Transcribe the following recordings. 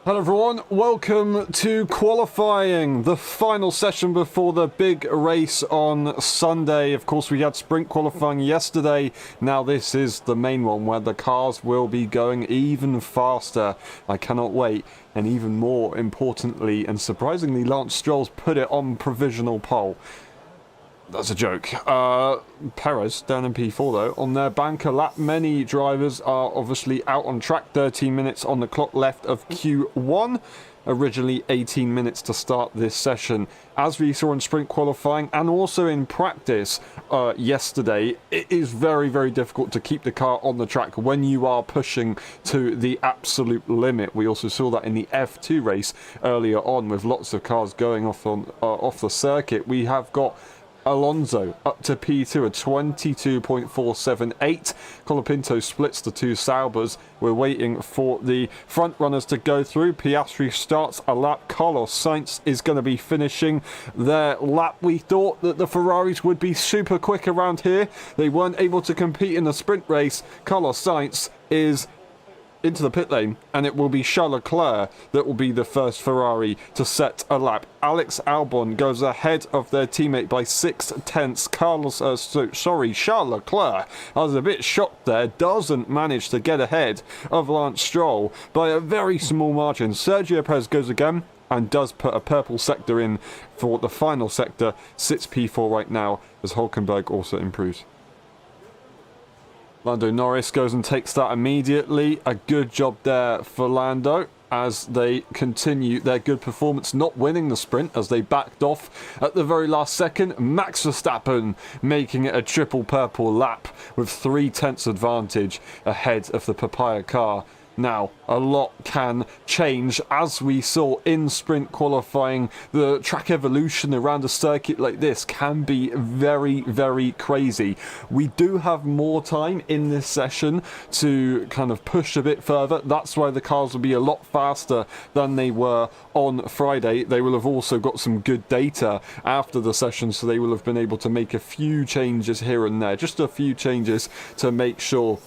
Hello everyone, welcome to qualifying, the final session before the big race on Sunday. Of course, we had sprint qualifying yesterday. Now this is the main one where the cars will be going even faster. I cannot wait. And even more importantly and surprisingly, Lance Stroll's put it on provisional pole. That's a joke. Perez down in P4 though on their banker lap. Many drivers are obviously out on track. 13 minutes on the clock left of Q1. Originally 18 minutes to start this session. As we saw in sprint qualifying and also in practice yesterday, it is very, very difficult to keep the car on the track when you are pushing to the absolute limit. We also saw that in the F2 race earlier on with lots of cars going off the circuit. We have got Alonso up to P2 at 22.478. Colapinto splits the two Saubers. We're waiting for the front runners to go through. Piastri starts a lap. Carlos Sainz is going to be finishing their lap. We thought that the Ferraris would be super quick around here. They weren't able to compete in the sprint race. Carlos Sainz is into the pit lane, and it will be Charles Leclerc that will be the first Ferrari to set a lap. Alex Albon goes ahead of their teammate by 6/10. Charles Leclerc, I was a bit shocked there, doesn't manage to get ahead of Lance Stroll by a very small margin. Sergio Perez goes again and does put a purple sector in for the final sector, sits P4 right now as Hulkenberg also improves. Lando Norris goes and takes that immediately. A good job there for Lando as they continue their good performance, not winning the sprint as they backed off at the very last second. Max Verstappen making it a triple purple lap with 3/10 advantage ahead of the Papaya car. Now, a lot can change, as we saw in sprint qualifying. The track evolution around a circuit like this can be very, very crazy. We do have more time in this session to kind of push a bit further. That's why the cars will be a lot faster than they were on Friday. They will have also got some good data after the session, so they will have been able to make a few changes here and there. Just a few changes to make sure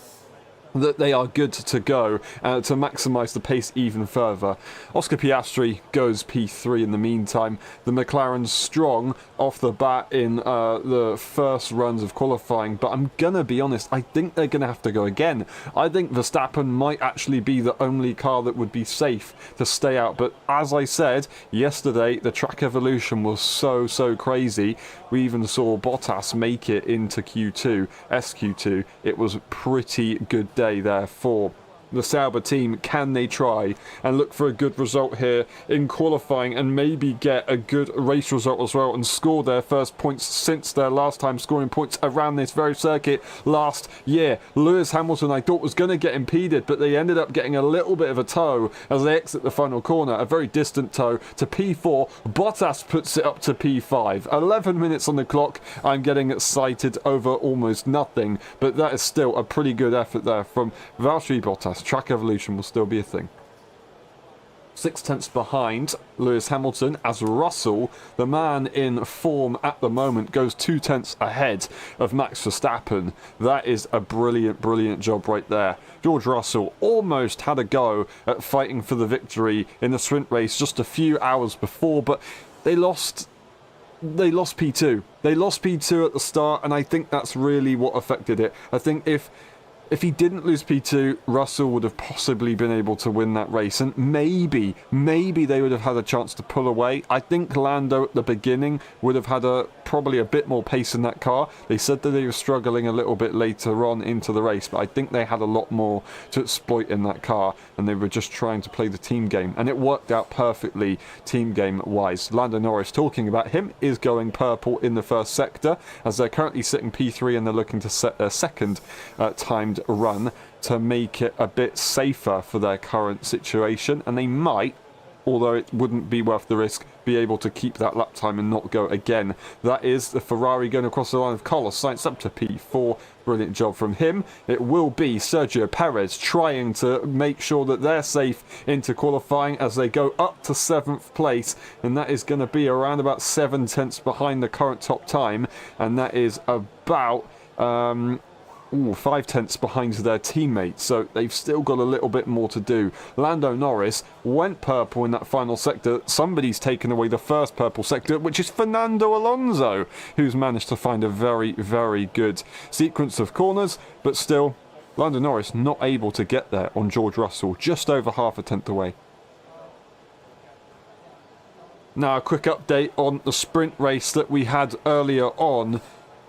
that they are good to go to maximise the pace even further. Oscar Piastri goes P3 in the meantime. The McLaren's strong off the bat in the first runs of qualifying, but I'm gonna be honest, I think they're gonna have to go again. I think Verstappen might actually be the only car that would be safe to stay out, but as I said yesterday, the track evolution was so crazy. We even saw Bottas make it into Q2, SQ2. It was a pretty good day there for the Sauber team. Can they try and look for a good result here in qualifying and maybe get a good race result as well and score their first points since their last time scoring points around this very circuit last year? Lewis Hamilton, I thought, was going to get impeded, but they ended up getting a little bit of a tow as they exit the final corner, a very distant tow to P4. Bottas puts it up to P5. 11 minutes on the clock. I'm getting excited over almost nothing, but that is still a pretty good effort there from Valtteri Bottas. Track evolution will still be a thing. 6/10 behind Lewis Hamilton as Russell, the man in form at the moment, goes 2/10 ahead of Max Verstappen. That is a brilliant job right there. George Russell almost had a go at fighting for the victory in the sprint race just a few hours before, but they lost P2. They lost P2 at the start, and I think that's really what affected it. I think if he didn't lose P2, Russell would have possibly been able to win that race, and maybe they would have had a chance to pull away. I think Lando at the beginning would have had probably a bit more pace in that car. They said that they were struggling a little bit later on into the race, but I think they had a lot more to exploit in that car, and they were just trying to play the team game, and it worked out perfectly team game wise. Lando Norris, talking about him, is going purple in the first sector as they're currently sitting P3 and they're looking to set their second timed run to make it a bit safer for their current situation, and they might, although it wouldn't be worth the risk, be able to keep that lap time and not go again. That is the Ferrari going across the line of Carlos Sainz up to P4. Brilliant job from him. It will be Sergio Perez trying to make sure that they're safe into qualifying as they go up to 7th place, and that is going to be around about 7/10 behind the current top time, and that is about 5/10 behind their teammates, so they've still got a little bit more to do. Lando Norris went purple in that final sector. Somebody's taken away the first purple sector, which is Fernando Alonso, who's managed to find a very, very good sequence of corners, but still, Lando Norris not able to get there on George Russell, just over half a tenth away. Now, a quick update on the sprint race that we had earlier on,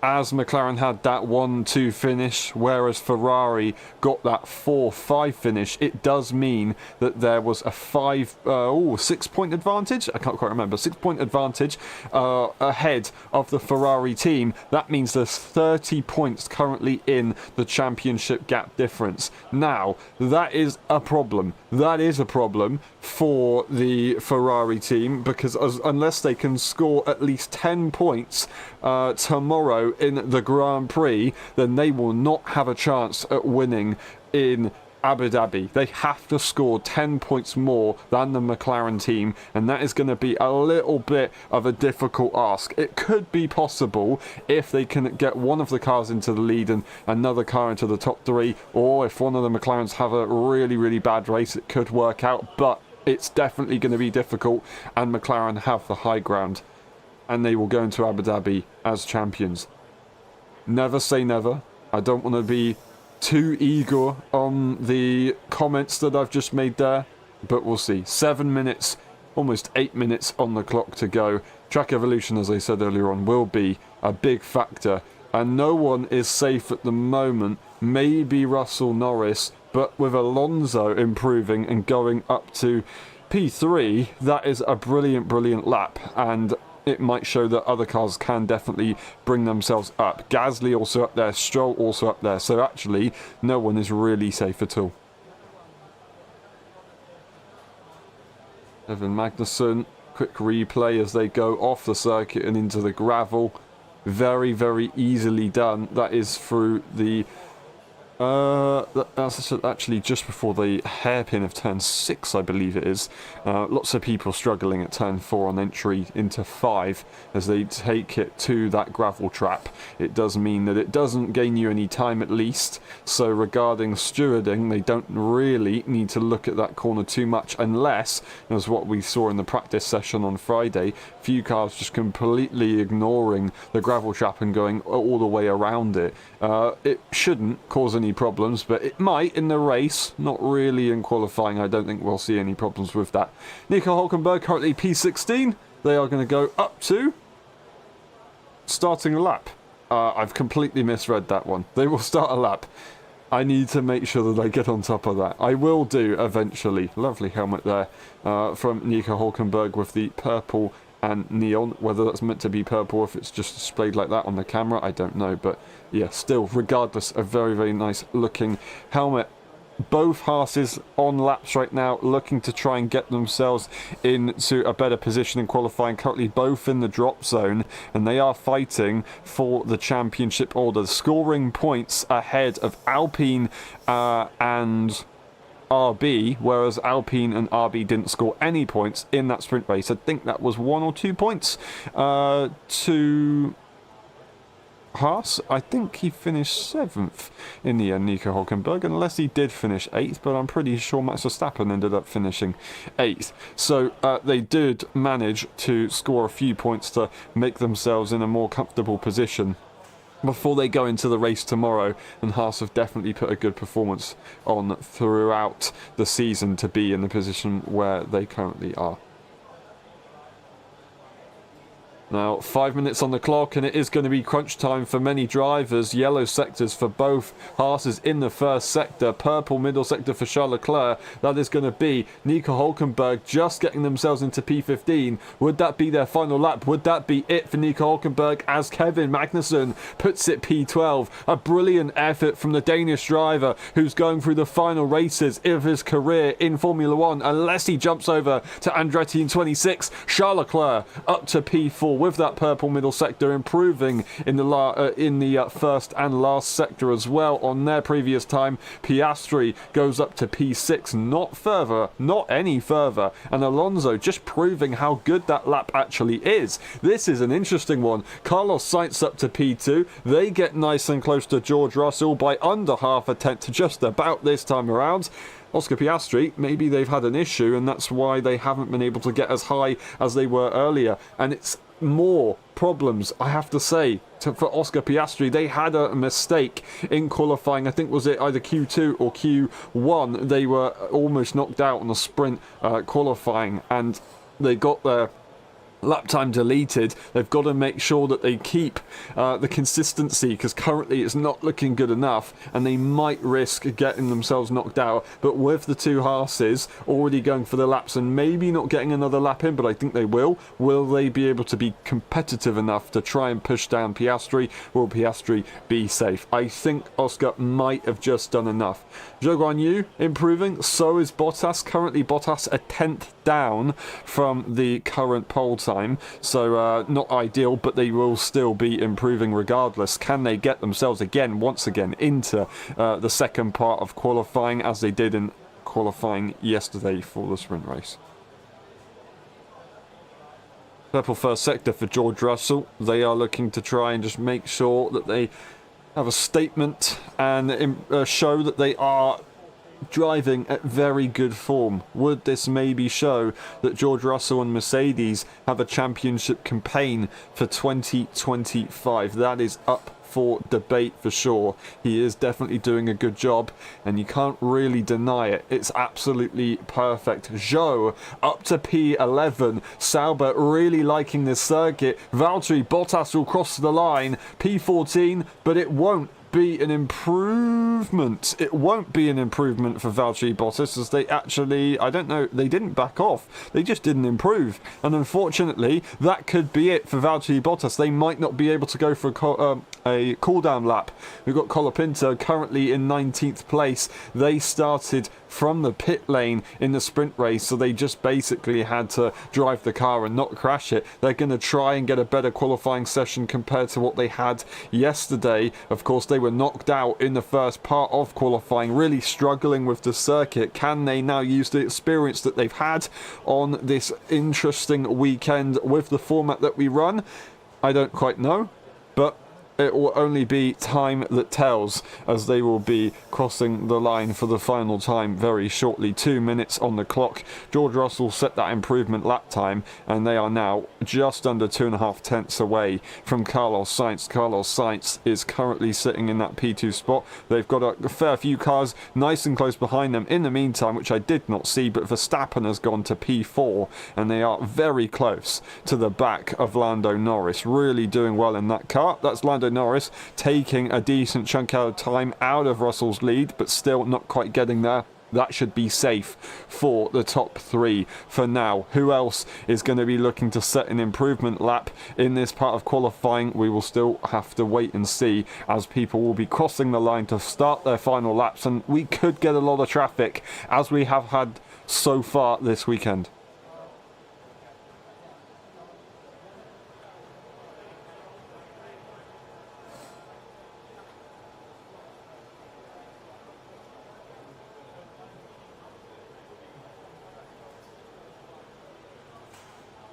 as McLaren had that 1-2 finish, whereas Ferrari got that 4-5 finish. It does mean that there was a 6-point advantage. I can't quite remember. 6-point advantage ahead of the Ferrari team. That means there's 30 points currently in the championship gap difference. Now, that is a problem. That is a problem for the Ferrari team, because unless they can score at least 10 points tomorrow in the Grand Prix, then they will not have a chance at winning in Abu Dhabi. They have to score 10 points more than the McLaren team, and that is going to be a little bit of a difficult ask. It could be possible if they can get one of the cars into the lead and another car into the top 3, or if one of the McLarens have a really, really bad race, it could work out, but it's definitely going to be difficult, and McLaren have the high ground, and they will go into Abu Dhabi as champions. Never say never. I don't want to be too eager on the comments that I've just made there, but we'll see. 7 minutes, almost 8 minutes on the clock to go. Track evolution, as I said earlier on, will be a big factor, and no one is safe at the moment. Maybe Russell, Norris, but with Alonso improving and going up to P3, that is a brilliant, brilliant lap, and it might show that other cars can definitely bring themselves up. Gasly also up there, Stroll also up there, so actually no one is really safe at all. Kevin Magnussen, quick replay as they go off the circuit and into the gravel. Very, very easily done. That is through the that's actually just before the hairpin of turn 6, I believe it is. Lots of people struggling at turn 4 on entry into 5 as they take it to that gravel trap. It does mean that it doesn't gain you any time at least, so regarding stewarding, they don't really need to look at that corner too much, unless, as what we saw in the practice session on Friday, few cars just completely ignoring the gravel trap and going all the way around it. It shouldn't cause any problems, but it might in the race. Not really in qualifying. I don't think we'll see any problems with that. Nico Hülkenberg currently P16. They are going to go up to starting a lap. I've completely misread that one. They will start a lap. I need to make sure that I get on top of that. I will do eventually. Lovely helmet there from Nico Hülkenberg with the purple and neon. Whether that's meant to be purple, if it's just displayed like that on the camera, I don't know, but yeah, still, regardless, a very, very nice looking helmet. Both Haas's on laps right now, looking to try and get themselves into a better position in qualifying. Currently both in the drop zone, and they are fighting for the championship order, scoring points ahead of Alpine and RB, whereas Alpine and RB didn't score any points in that sprint race. I think that was 1 or 2 points to Haas. I think he finished 7th in the end, Nico Hülkenberg, unless he did finish 8th, but I'm pretty sure Max Verstappen ended up finishing 8th. So they did manage to score a few points to make themselves in a more comfortable position before they go into the race tomorrow, and Haas have definitely put a good performance on throughout the season to be in the position where they currently are. Now, 5 minutes on the clock, and it is going to be crunch time for many drivers. Yellow sectors for both Haas's in the first sector. Purple middle sector for Charles Leclerc. That is going to be Nico Hülkenberg just getting themselves into P15. Would that be their final lap? Would that be it for Nico Hülkenberg as Kevin Magnussen puts it P12? A brilliant effort from the Danish driver who's going through the final races of his career in Formula 1, unless he jumps over to Andretti in 26. Charles Leclerc up to P4. with that purple middle sector, improving in the first and last sector as well. On their previous time, Piastri goes up to P6, not any further, and Alonso just proving how good that lap actually is. This is an interesting one. Carlos Sainz up to P2. They get nice and close to George Russell by under half a tenth just about this time around. Oscar Piastri, maybe they've had an issue and that's why they haven't been able to get as high as they were earlier. And it's more problems, I have to say, for Oscar Piastri. They had a mistake in qualifying. I think was it either Q2 or Q1. They were almost knocked out on the sprint qualifying, and they got their lap time deleted. They've got to make sure that they keep the consistency, because currently it's not looking good enough and they might risk getting themselves knocked out. But with the two Haas's already going for the laps and maybe not getting another lap in, but I think they will they be able to be competitive enough to try and push down Piastri? Will Piastri be safe? I think Oscar might have just done enough. Zhou Guanyu improving, so is Bottas. Currently Bottas a tenth down from the current pole time, so not ideal, but they will still be improving regardless. Can they get themselves once again into the second part of qualifying, as they did in qualifying yesterday for the sprint race? Purple first sector for George Russell. They are looking to try and just make sure that they have a statement and show that they are driving at very good form. Would this maybe show that George Russell and Mercedes have a championship campaign for 2025? That is up for debate for sure. He is definitely doing a good job and you can't really deny it. It's absolutely perfect. Zhou up to P11. Sauber really liking this circuit. Valtteri Bottas will cross the line. P14, but it won't be an improvement. It won't be an improvement for Valtteri Bottas, as they actually, I don't know, they didn't back off. They just didn't improve. And unfortunately, that could be it for Valtteri Bottas. They might not be able to go for a cool-down lap. We've got Colapinto currently in 19th place. They started from the pit lane in the sprint race, so they just basically had to drive the car and not crash it. They're going to try and get a better qualifying session compared to what they had yesterday. Of course, they were knocked out in the first part of qualifying, really struggling with the circuit. Can they now use the experience that they've had on this interesting weekend with the format that we run? I don't quite know, but it will only be time that tells, as they will be crossing the line for the final time very shortly. 2 minutes on the clock. George Russell set that improvement lap time, and they are now just under 2.5 tenths away from Carlos Sainz. Carlos Sainz is currently sitting in that P2 spot. They've got a fair few cars nice and close behind them in the meantime, which I did not see, but Verstappen has gone to P4, and they are very close to the back of Lando Norris. Really doing well in that car. That's Lando Norris taking a decent chunk of time out of Russell's lead, but still not quite getting there. That should be safe for the top three for now. Who else is going to be looking to set an improvement lap in this part of qualifying? We will still have to wait and see, as people will be crossing the line to start their final laps, and we could get a lot of traffic, as we have had so far this weekend.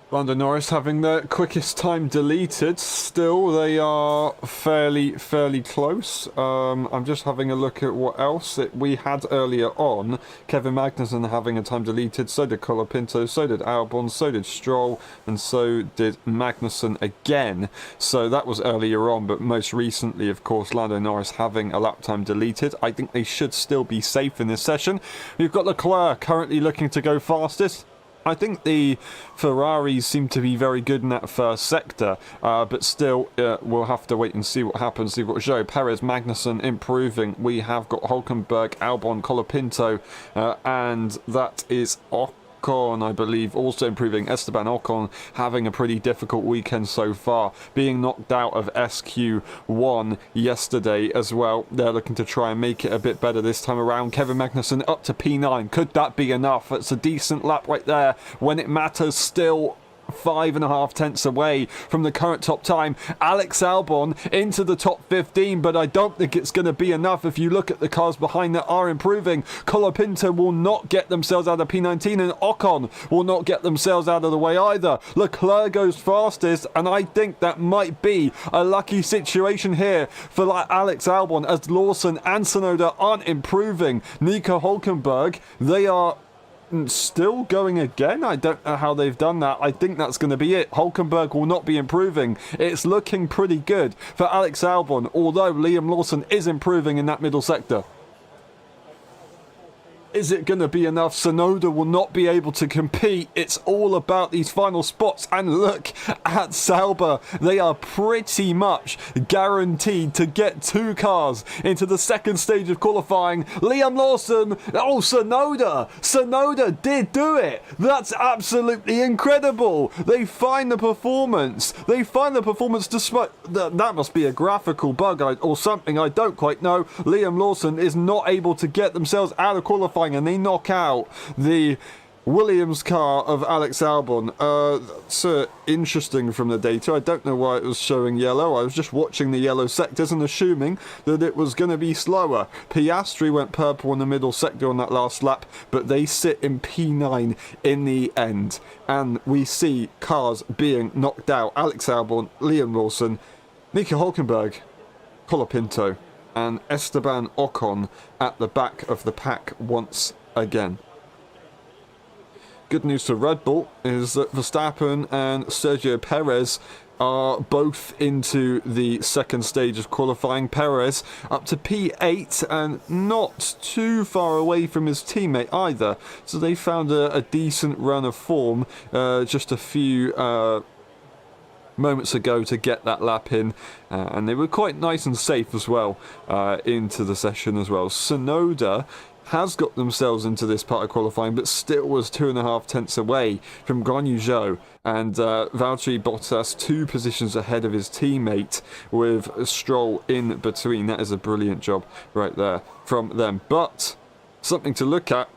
Lando Norris having the quickest time deleted. Still, they are fairly close. I'm just having a look at what else we had earlier on. Kevin Magnussen having a time deleted, so did Colapinto, so did Albon, so did Stroll, and so did Magnussen again. So that was earlier on, but most recently, of course, Lando Norris having a lap time deleted. I think they should still be safe in this session. We've got Leclerc currently looking to go fastest. I think the Ferraris seem to be very good in that first sector, but still we'll have to wait and see what happens. We've got Zhou, Perez, Magnussen improving. We have got Hülkenberg, Albon, Colapinto, and that is Ocon, I believe, also improving. Esteban Ocon having a pretty difficult weekend so far, being knocked out of SQ1 yesterday as well. They're looking to try and make it a bit better this time around. Kevin Magnussen up to P9. Could that be enough? It's a decent lap right there when it matters. Still 5.5 tenths away from the current top time. Alex Albon into the top 15, but I don't think it's going to be enough if you look at the cars behind that are improving. Colapinto will not get themselves out of P19, and Ocon will not get themselves out of the way either. Leclerc goes fastest, and I think that might be a lucky situation here for Alex Albon, as Lawson and Tsunoda aren't improving. Nico Hülkenberg, they are still going again. I don't know how they've done that. I think that's going to be it. Hülkenberg will not be improving. It's looking pretty good for Alex Albon, although Liam Lawson is improving in that middle sector. Is it going to be enough? Tsunoda will not be able to compete. It's all about these final spots. And look at Sauber. They are pretty much guaranteed to get 2 cars into the second stage of qualifying. Liam Lawson. Oh, Tsunoda. Tsunoda did do it. That's absolutely incredible. They find the performance. They find the performance despite... That must be a graphical bug or something. I don't quite know. Liam Lawson is not able to get themselves out of qualifying, and they knock out the Williams car of Alex Albon. That's interesting from the data. I don't know why it was showing yellow. I was just watching the yellow sectors and assuming that it was going to be slower. Piastri went purple in the middle sector on that last lap, but they sit in P9 in the end. And we see cars being knocked out. Alex Albon, Liam Lawson, Nico Hülkenberg, Colapinto, and Esteban Ocon at the back of the pack once again. Good news for Red Bull is that Verstappen and Sergio Perez are both into the second stage of qualifying. Perez up to P8 and not too far away from his teammate either. So they found a decent run of form just a few moments ago to get that lap in, and they were quite nice and safe as well into the session as well. Tsunoda has got themselves into this part of qualifying, but still was 2.5 tenths away from Guan Yu Zhou, and Valtteri Bottas 2 positions ahead of his teammate with Stroll in between. That is a brilliant job right there from them. But something to look at,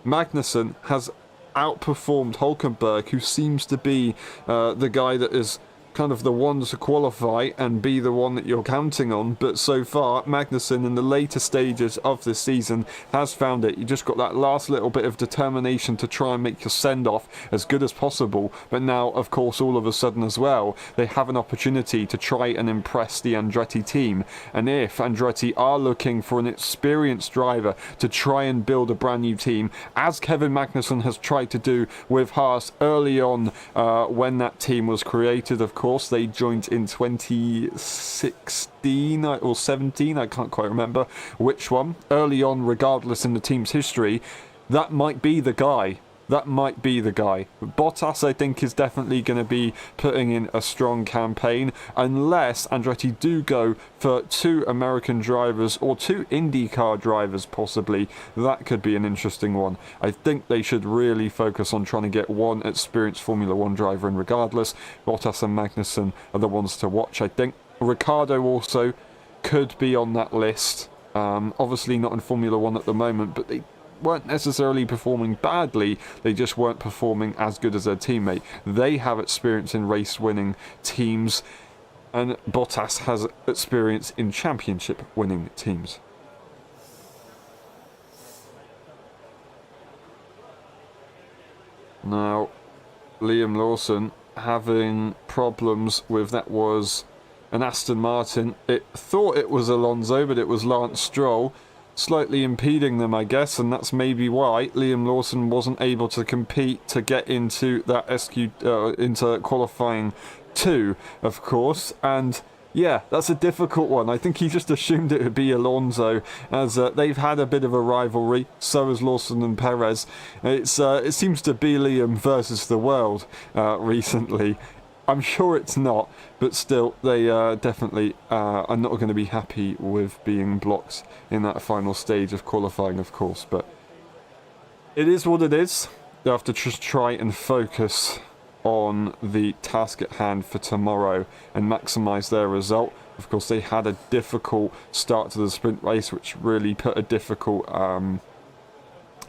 Magnussen has outperformed Hülkenberg, who seems to be the guy that is kind of the one to qualify and be the one that you're counting on. But so far, Magnussen in the later stages of this season has found it. You just got that last little bit of determination to try and make your send-off as good as possible. But now, of course, all of a sudden as well, they have an opportunity to try and impress the Andretti team. And if Andretti are looking for an experienced driver to try and build a brand new team, as Kevin Magnussen has tried to do with Haas early on when that team was created, of course, they joined in 2016 or 17, I can't quite remember which one. Early on, regardless in the team's history, that might be the guy. That might be the guy. Bottas, I think, is definitely going to be putting in a strong campaign, unless Andretti do go for 2 American drivers or 2 IndyCar drivers, possibly. That could be an interesting one. I think they should really focus on trying to get one experienced Formula 1 driver in regardless. Bottas and Magnussen are the ones to watch, I think. Ricciardo also could be on that list. Obviously not in Formula 1 at the moment, but they weren't necessarily performing badly, they just weren't performing as good as their teammate. They have experience in race winning teams, and Bottas has experience in championship winning teams. Now, Liam Lawson having problems with, that was an Aston Martin. It thought it was Alonso, but it was Lance Stroll slightly impeding them, I guess, and that's maybe why Liam Lawson wasn't able to compete to get into that into qualifying 2, of course. And yeah, that's a difficult one. I think he just assumed it would be Alonso, as they've had a bit of a rivalry. So has Lawson and Perez. It seems to be Liam versus the world recently. I'm sure it's not, but still, they definitely are not going to be happy with being blocked in that final stage of qualifying, of course. But it is what it is. They have to just try and focus on the task at hand for tomorrow and maximise their result. Of course, they had a difficult start to the sprint race, which really put a difficult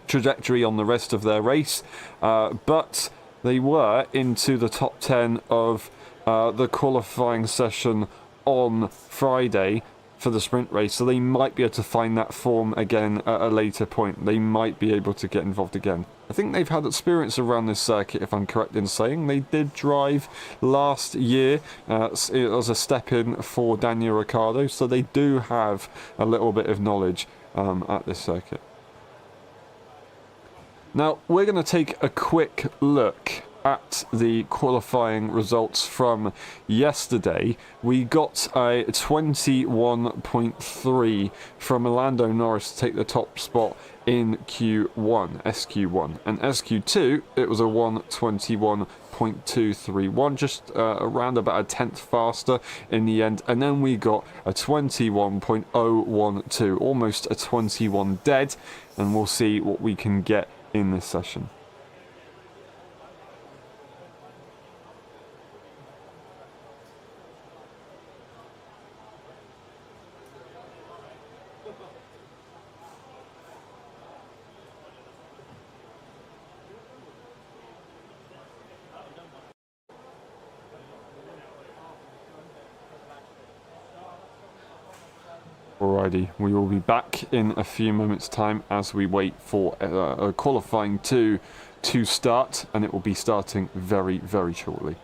trajectory on the rest of their race. But they were into the top 10 of the qualifying session on Friday for the sprint race, so they might be able to find that form again at a later point. They might be able to get involved again. I think they've had experience around this circuit, if I'm correct in saying. They did drive last year. It was a step in for Daniel Ricciardo, so they do have a little bit of knowledge at this circuit. Now, we're going to take a quick look at the qualifying results from yesterday. We got a 21.3 from Lando Norris to take the top spot in Q1, SQ1. And SQ2, it was a 1:21.231, just around about a tenth faster in the end. And then we got a 21.012, almost a 21 dead. And we'll see what we can get in this session. Alrighty, we will be back in a few moments' time as we wait for qualifying 2 to start, and it will be starting very, very shortly.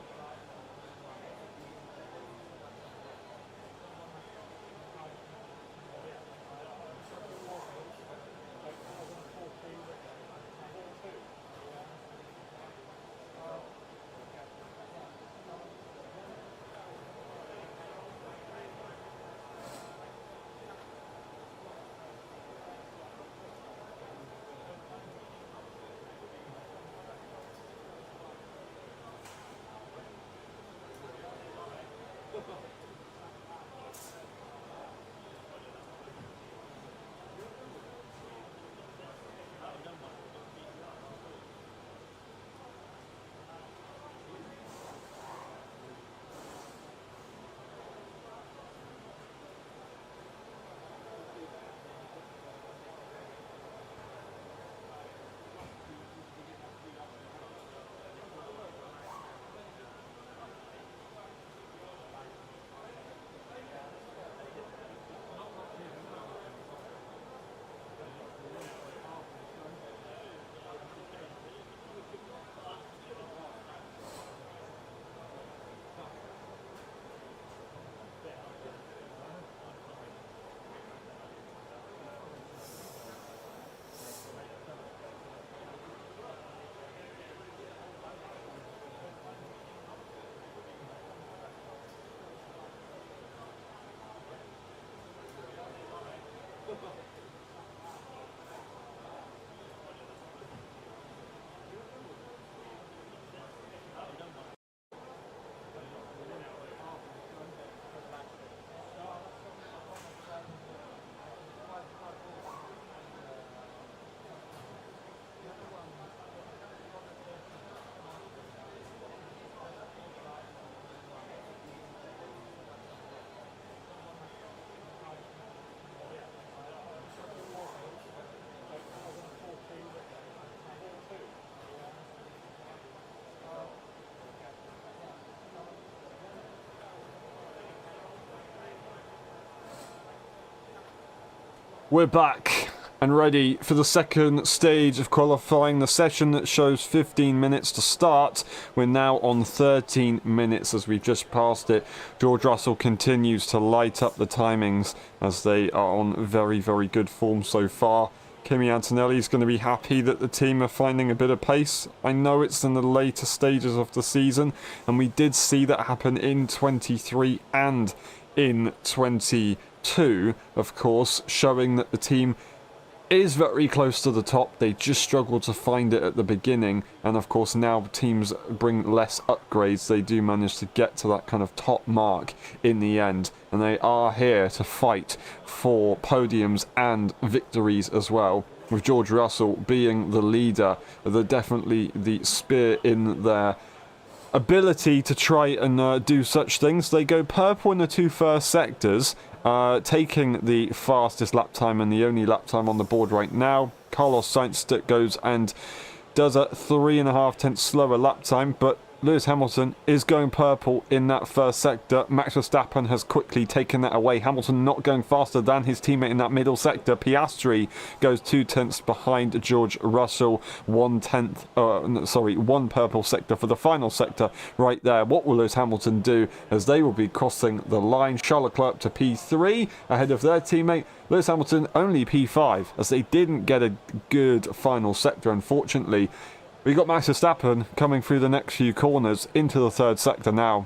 We're back and ready for the second stage of qualifying, the session that shows 15 minutes to start. We're now on 13 minutes as we've just passed it. George Russell continues to light up the timings as they are on very, very good form so far. Kimi Antonelli is going to be happy that the team are finding a bit of pace. I know it's in the later stages of the season, and we did see that happen in 23 and in 22, of course, showing that the team is very close to the top. They just struggled to find it at the beginning, and of course now teams bring less upgrades. They do manage to get to that kind of top mark in the end, and they are here to fight for podiums and victories as well, with George Russell being the leader. They're definitely the spear in their ability to try and do such things. They go purple in the two first sectors, taking the fastest lap time and the only lap time on the board right now. Carlos Sainz goes and does a 3.5 tenths slower lap time, but Lewis Hamilton is going purple in that first sector. Max Verstappen has quickly taken that away. Hamilton not going faster than his teammate in that middle sector. Piastri goes 2 tenths behind George Russell. 1 purple sector for the final sector right there. What will Lewis Hamilton do as they will be crossing the line? Charles Leclerc to P3 ahead of their teammate. Lewis Hamilton only P5 as they didn't get a good final sector, unfortunately. We got Max Verstappen coming through the next few corners into the third sector now.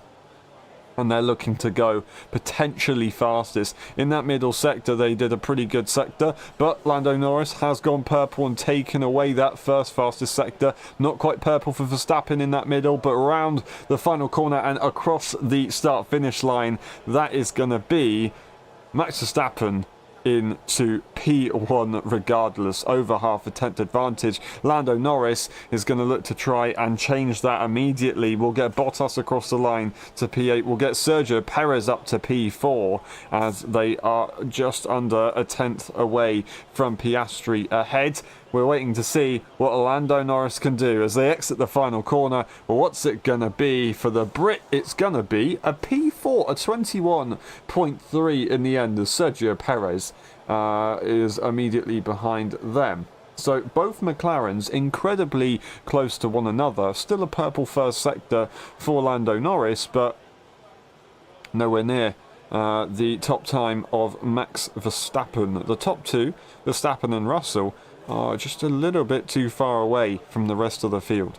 And they're looking to go potentially fastest. In that middle sector, they did a pretty good sector. But Lando Norris has gone purple and taken away that first fastest sector. Not quite purple for Verstappen in that middle, but around the final corner and across the start-finish line, that is going to be Max Verstappen into P1 regardless, over half a tenth advantage. Lando Norris is going to look to try and change that immediately. We'll get Bottas across the line to P8. We'll get Sergio Perez up to P4 as they are just under a tenth away from Piastri ahead. We're waiting to see what Lando Norris can do as they exit the final corner. Well, what's it going to be for the Brit? It's going to be a P4, a 21.3 in the end, as Sergio Perez is immediately behind them. So both McLarens incredibly close to one another. Still a purple first sector for Lando Norris, but nowhere near the top time of Max Verstappen. The top two, Verstappen and Russell, are just a little bit too far away from the rest of the field.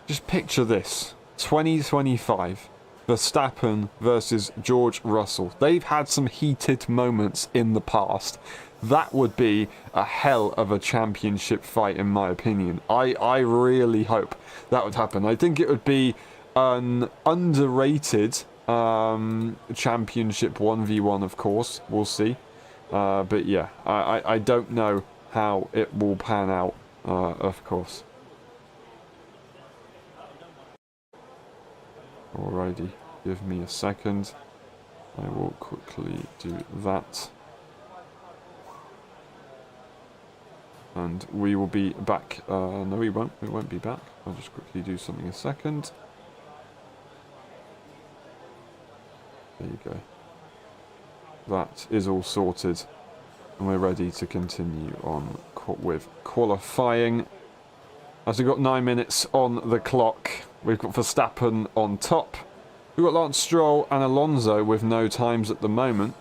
Just picture this. 2025. Verstappen versus George Russell. They've had some heated moments in the past. That would be a hell of a championship fight, in my opinion. I really hope that would happen. I think it would be an underrated championship 1v1, of course. We'll see. But yeah, I don't know how it will pan out, of course. Alrighty, give me a second. I will quickly do that. And we will be back. No, we won't. We won't be back. I'll just quickly do something a second. There you go. That is all sorted. And we're ready to continue on with qualifying. As we've got 9 minutes on the clock, we've got Verstappen on top. We've got Lance Stroll and Alonso with no times at the moment.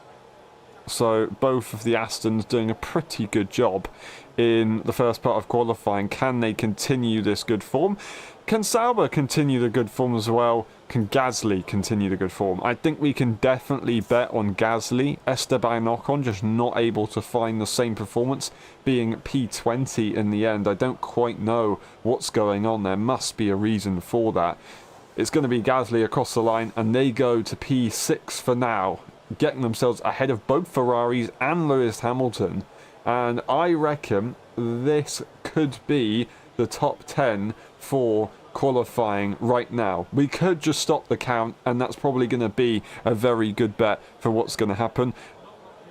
So both of the Astons doing a pretty good job in the first part of qualifying. Can they continue this good form? Can Sauber continue the good form as well? Can Gasly continue the good form? I think we can definitely bet on Gasly. Esteban Ocon just not able to find the same performance, being P20 in the end. I don't quite know what's going on. There must be a reason for that. It's going to be Gasly across the line, and they go to P6 for now, getting themselves ahead of both Ferraris and Lewis Hamilton. And I reckon this could be the top 10 for qualifying right now. We could just stop the count, and that's probably going to be a very good bet for what's going to happen.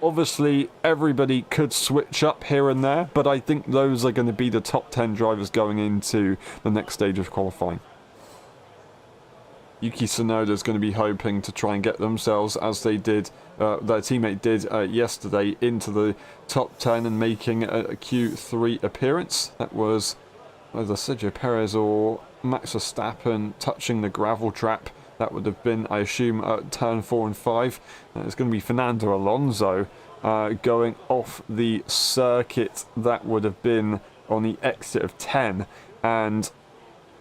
Obviously, everybody could switch up here and there, but I think those are going to be the top 10 drivers going into the next stage of qualifying. Yuki Tsunoda is going to be hoping to try and get themselves, as they did, their teammate did yesterday, into the top 10 and making a Q3 appearance. That was either Sergio Perez or Max Verstappen touching the gravel trap. That would have been, I assume, at turn 4 and 5. It's going to be Fernando Alonso going off the circuit. That would have been on the exit of 10. And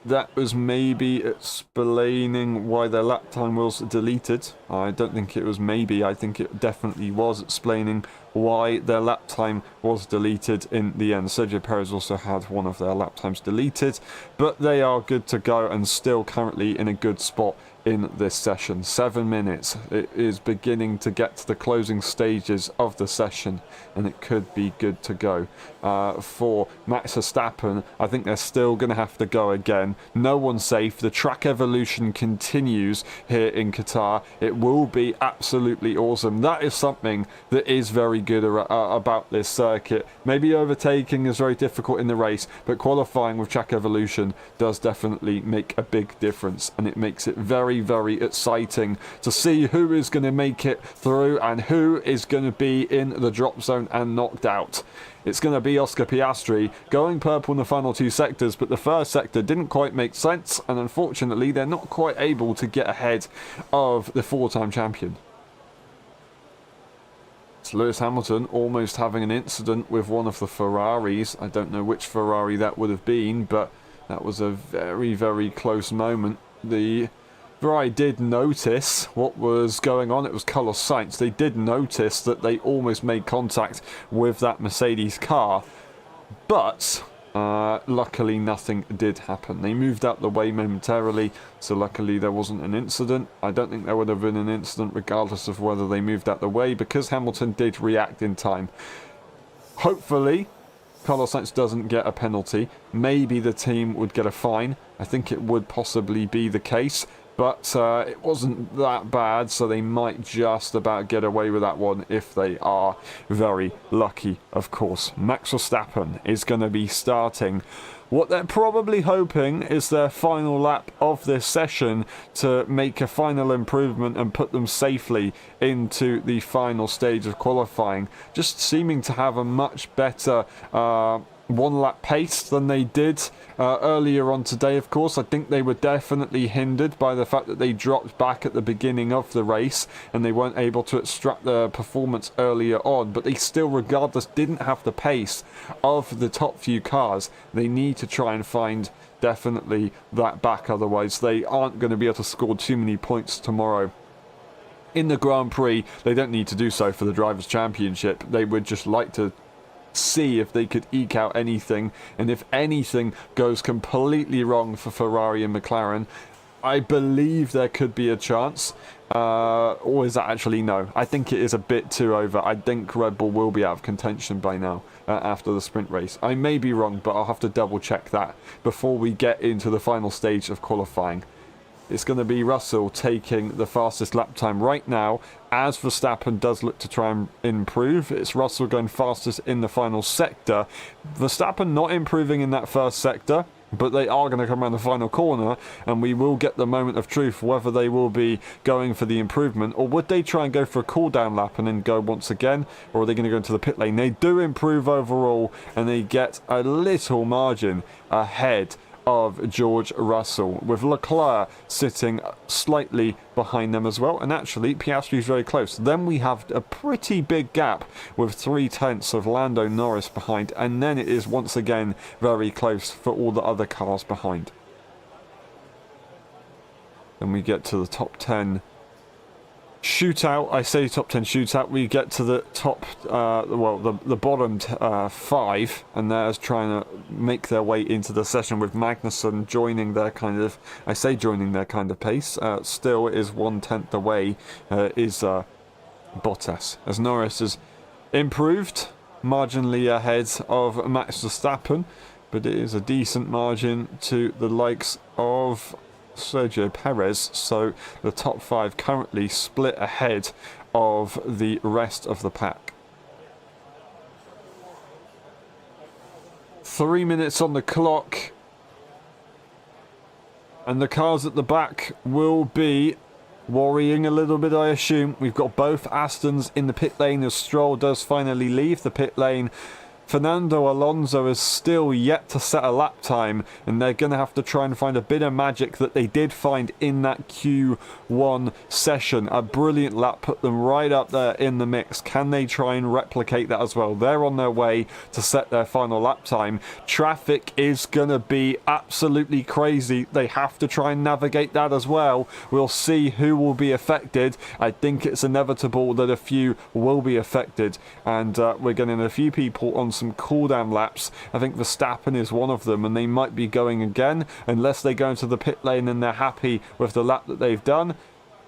that was maybe explaining why their lap time was deleted. I don't think it was maybe. I think it definitely was explaining why their lap time was deleted in the end. Sergio Perez also had one of their lap times deleted, but they are good to go and still currently in a good spot in this session. 7 minutes. It is beginning to get to the closing stages of the session, and it could be good to go. For Max Verstappen, I think they're still going to have to go again. No one's safe. The track evolution continues here in Qatar. It will be absolutely awesome. That is something that is very good about this circuit. Maybe overtaking is very difficult in the race, but qualifying with track evolution does definitely make a big difference, and it makes it very, very exciting to see who is going to make it through and who is going to be in the drop zone and knocked out. It's going to be Oscar Piastri going purple in the final 2 sectors, but the first sector didn't quite make sense, and unfortunately they're not quite able to get ahead of the 4-time champion. It's Lewis Hamilton almost having an incident with one of the Ferraris. I don't know which Ferrari that would have been, but that was a very, very close moment. The Ferrari did notice what was going on. It was Carlos Sainz. They did notice that they almost made contact with that Mercedes car, but luckily nothing did happen. They moved out the way momentarily, so luckily there wasn't an incident. I don't think there would have been an incident regardless of whether they moved out the way, because Hamilton did react in time. Hopefully Carlos Sainz doesn't get a penalty. Maybe the team would get a fine. I think it would possibly be the case, but it wasn't that bad, so they might just about get away with that one if they are very lucky, of course. Max Verstappen is going to be starting what they're probably hoping is their final lap of this session to make a final improvement and put them safely into the final stage of qualifying. Just seeming to have a much better one-lap pace than they did earlier on today, of course. I think they were definitely hindered by the fact that they dropped back at the beginning of the race and they weren't able to extract their performance earlier on, but they still, regardless, didn't have the pace of the top few cars. They need to try and find definitely that back, otherwise they aren't going to be able to score too many points tomorrow. In the Grand Prix, they don't need to do so for the Drivers' Championship. They would just like to see if they could eke out anything, and if anything goes completely wrong for Ferrari and McLaren, I believe there could be a chance. Or is that actually no? I think it is a bit too over. I think Red Bull will be out of contention by now after the sprint race. I may be wrong, but I'll have to double check that before we get into the final stage of qualifying. It's going to be Russell taking the fastest lap time right now, as Verstappen does look to try and improve. It's Russell going fastest in the final sector. Verstappen not improving in that first sector, but they are going to come around the final corner, and we will get the moment of truth whether they will be going for the improvement, or would they try and go for a cool-down lap and then go once again, or are they going to go into the pit lane? They do improve overall, and they get a little margin ahead of George Russell, with Leclerc sitting slightly behind them as well, and actually Piastri is very close. Then we have a pretty big gap with 3/10 of Lando Norris behind, and then it is once again very close for all the other cars behind. Then we get to the top 10 shootout. I say top 10 shootout. We get to the top, the bottom 5, and they're trying to make their way into the session, with Magnussen joining their kind of, I say joining their kind of pace. Still is 1/10 away, is Bottas, as Norris has improved marginally ahead of Max Verstappen, but it is a decent margin to the likes of Sergio Perez, so the top 5 currently split ahead of the rest of the pack. 3 minutes on the clock, and the cars at the back will be worrying a little bit, I assume. We've got both Astons in the pit lane as Stroll does finally leave the pit lane. Fernando Alonso is still yet to set a lap time, and they're going to have to try and find a bit of magic that they did find in that Q1 session. A brilliant lap put them right up there in the mix. Can they try and replicate that as well? They're on their way to set their final lap time. Traffic is going to be absolutely crazy. They have to try and navigate that as well. We'll see who will be affected. I think it's inevitable that a few will be affected, and we're getting a few people on some cooldown laps. I think Verstappen is one of them, and they might be going again unless they go into the pit lane and they're happy with the lap that they've done.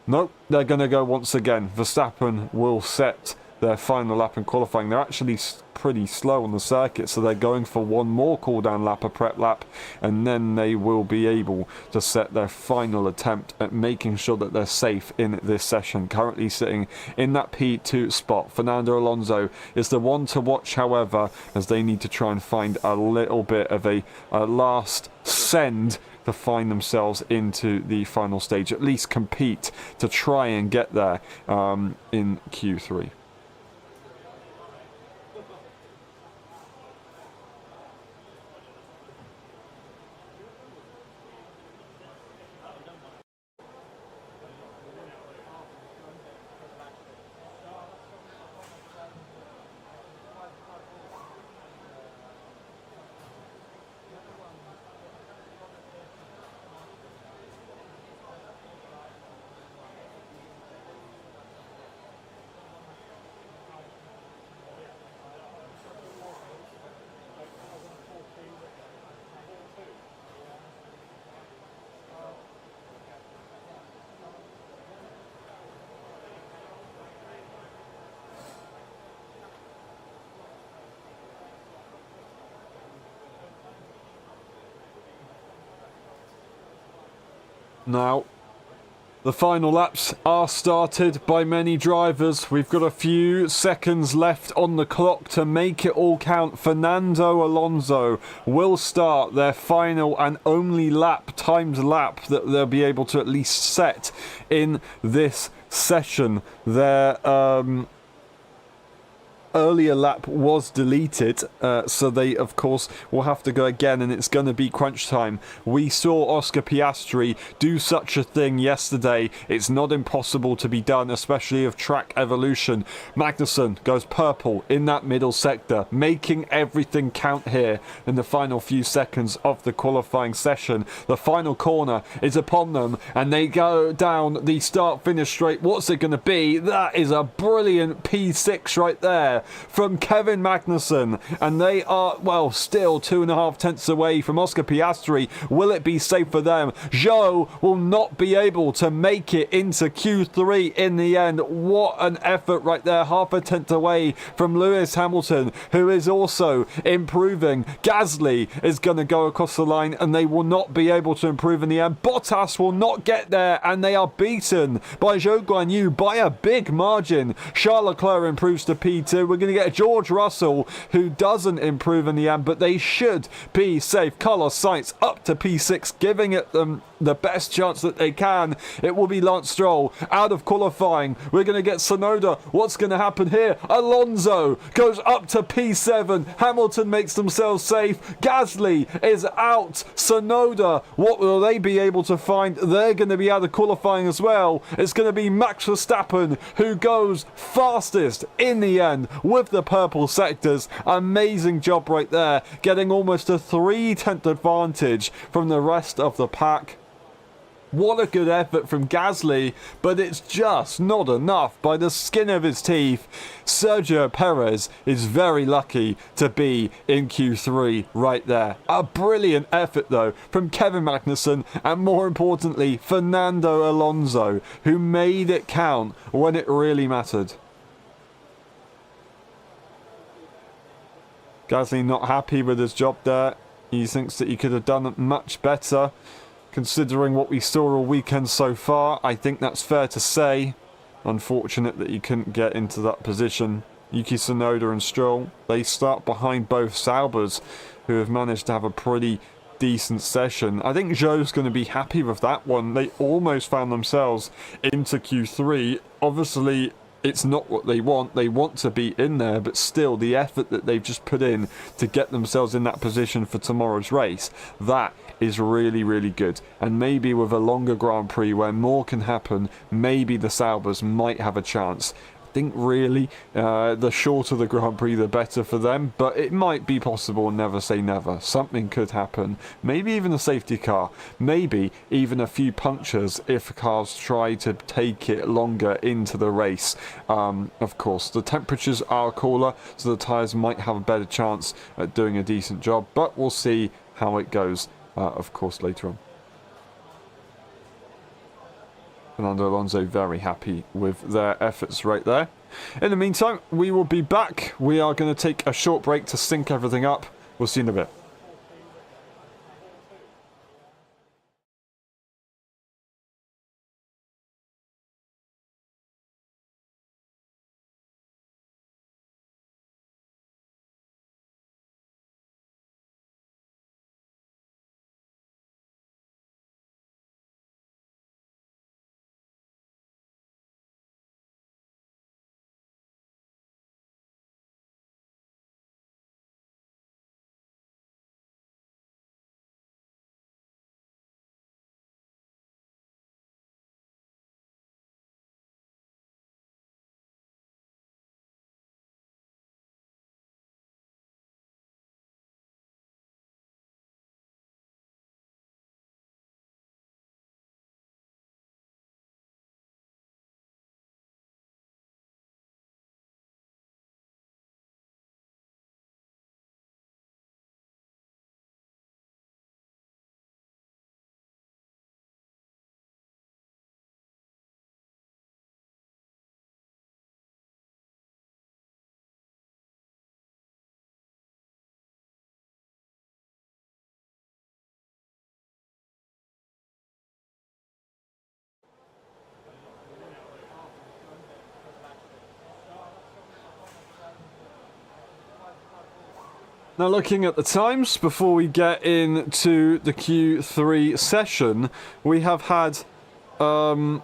Nope, they're going to go once again. Verstappen will set their final lap in qualifying. They're actually pretty slow on the circuit, so they're going for one more cooldown lap, a prep lap, and then they will be able to set their final attempt at making sure that they're safe in this session. Currently sitting in that P2 spot, Fernando Alonso is the one to watch, however, as they need to try and find a little bit of a last send to find themselves into the final stage, at least compete to try and get there in Q3. Now, the final laps are started by many drivers. We've got a few seconds left on the clock to make it all count. Fernando Alonso will start their final and only lap, timed lap, that they'll be able to at least set in this session. Their earlier lap was deleted, so they of course will have to go again, and it's going to be crunch time. We saw Oscar Piastri do such a thing yesterday. It's not impossible to be done, especially of track evolution. Magnussen goes purple in that middle sector, making everything count here in the final few seconds of the qualifying session. The final corner is upon them, and they go down the start-finish straight. What's it going to be? That is a brilliant P6 right there from Kevin Magnussen, and they are, well, still 2.5 tenths away from Oscar Piastri. Will it be safe for them? Zhou will not be able to make it into Q3 in the end. What an effort right there, 0.5 tenth away from Lewis Hamilton, who is also improving. Gasly is going to go across the line, and they will not be able to improve in the end. Bottas will not get there, and they are beaten by Zhou Guanyu by a big margin. Charles Leclerc improves to P2. We're going to get George Russell, who doesn't improve in the end, but they should be safe. Carlos Sainz up to P6, giving it them the best chance that they can. It will be Lance Stroll out of qualifying. We're going to get Tsunoda. What's going to happen here? Alonso goes up to P7. Hamilton makes themselves safe. Gasly is out. Tsunoda, what will they be able to find? They're going to be out of qualifying as well. It's going to be Max Verstappen who goes fastest in the end with the purple sectors. Amazing job right there, getting almost a 3/10 advantage from the rest of the pack. What a good effort from Gasly, but it's just not enough by the skin of his teeth. Sergio Perez is very lucky to be in Q3 right there. A brilliant effort though from Kevin Magnussen, and more importantly Fernando Alonso, who made it count when it really mattered. Gasly not happy with his job there. He thinks that he could have done it much better. Considering what we saw all weekend so far, I think that's fair to say. Unfortunate that he couldn't get into that position. Yuki Tsunoda and Stroll, they start behind both Saubers, who have managed to have a pretty decent session. I think Zhou's going to be happy with that one. They almost found themselves into Q3. Obviously, it's not what they want. They want to be in there, but still, the effort that they've just put in to get themselves in that position for tomorrow's race, that is really, really good. And maybe with a longer Grand Prix where more can happen, maybe the Saubers might have a chance think really the shorter the Grand Prix, the better for them. But it might be possible, never say never. Something could happen. Maybe even a safety car. Maybe even a few punctures if cars try to take it longer into the race. Of course, the temperatures are cooler, so the tyres might have a better chance at doing a decent job. But we'll see how it goes, of course, later on. Fernando Alonso very happy with their efforts right there. In the meantime, we will be back. We are going to take a short break to sync everything up. We'll see you in a bit. Now, looking at the times before we get into the Q3 session, we have had Lando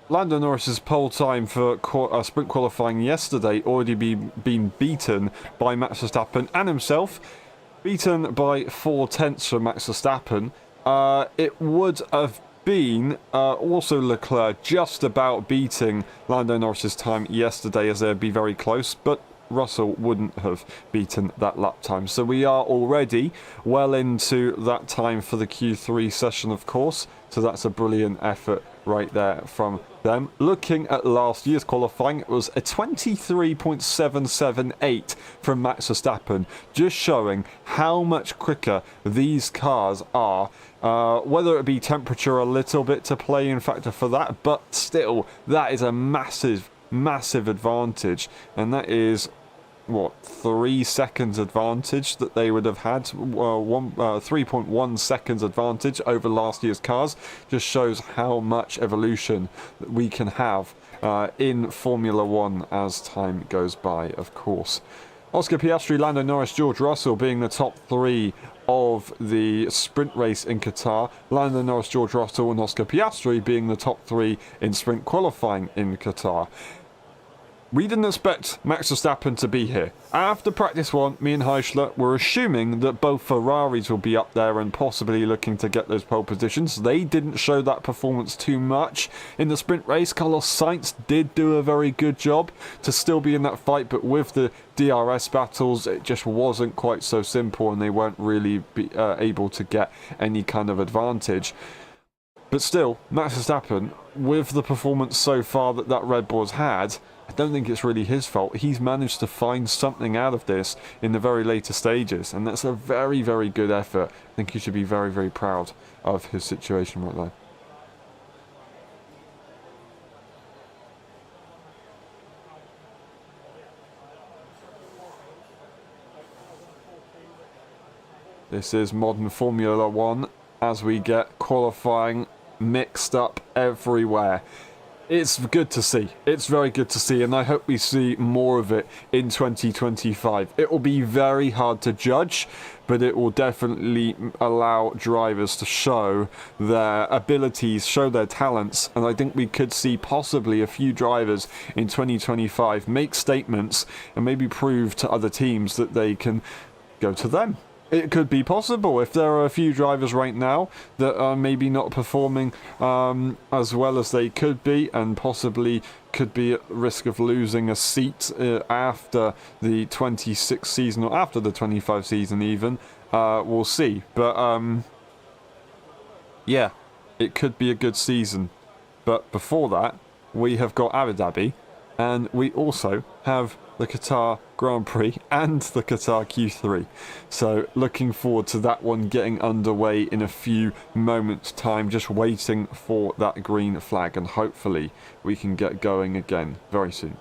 Norris's pole time for sprint qualifying yesterday already been beaten by Max Verstappen and himself, beaten by 4/10 from Max Verstappen. It would have been also Leclerc just about beating Lando Norris's time yesterday, as they'd be very close, but Russell wouldn't have beaten that lap time. So we are already well into that time for the Q3 session, of course. So that's a brilliant effort right there from them. Looking at last year's qualifying, it was a 23.778 from Max Verstappen, just showing how much quicker these cars are. Whether it be temperature a little bit to play in factor for that, but still, that is a massive advantage, and that is what, 3 seconds advantage that they would have had. 3.1 seconds advantage over last year's cars. Just shows how much evolution that we can have in Formula 1 as time goes by, of course. Oscar Piastri, Lando Norris, George Russell being the top 3 of the sprint race in Qatar. Lando Norris, George Russell and Oscar Piastri being the top 3 in sprint qualifying in Qatar. We didn't expect Max Verstappen to be here. After practice 1, me and Heischler were assuming that both Ferraris will be up there and possibly looking to get those pole positions. They didn't show that performance too much in the sprint race. Carlos Sainz did do a very good job to still be in that fight, but with the DRS battles, it just wasn't quite so simple, and they weren't really able to get any kind of advantage. But still, Max Verstappen, with the performance so far that Red Bull's had, I don't think it's really his fault. He's managed to find something out of this in the very later stages, and that's a very, very good effort. I think he should be very, very proud of his situation right there. This is modern Formula 1 as we get qualifying mixed up everywhere. It's good to see. It's very good to see, and I hope we see more of it in 2025. It will be very hard to judge, but it will definitely allow drivers to show their abilities, show their talents, and I think we could see possibly a few drivers in 2025 make statements and maybe prove to other teams that they can go to them. It could be possible if there are a few drivers right now that are maybe not performing as well as they could be, and possibly could be at risk of losing a seat after the 26 season or after the 25 season even. We'll see. But yeah, it could be a good season. But before that, we have got Abu Dhabi, and we also have the Qatar Grand Prix and the Qatar Q3. So looking forward to that one getting underway in a few moments' time, just waiting for that green flag, and hopefully we can get going again very soon.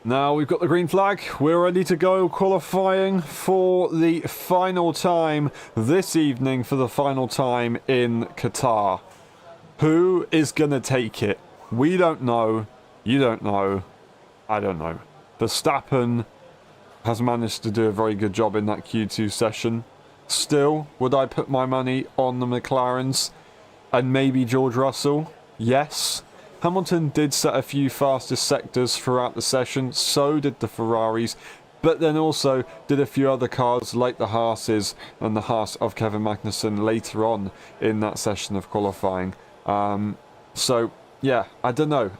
Now we've got the green flag, we're ready to go, qualifying for the final time this evening, for the final time in Qatar. Who is going to take it? We don't know, you don't know, I don't know. Verstappen has managed to do a very good job in that Q2 session. Still, would I put my money on the McLarens and maybe George Russell? Yes. Hamilton did set a few fastest sectors throughout the session, so did the Ferraris, but then also did a few other cars like the Haas's and the Haas of Kevin Magnussen later on in that session of qualifying. So yeah, I don't know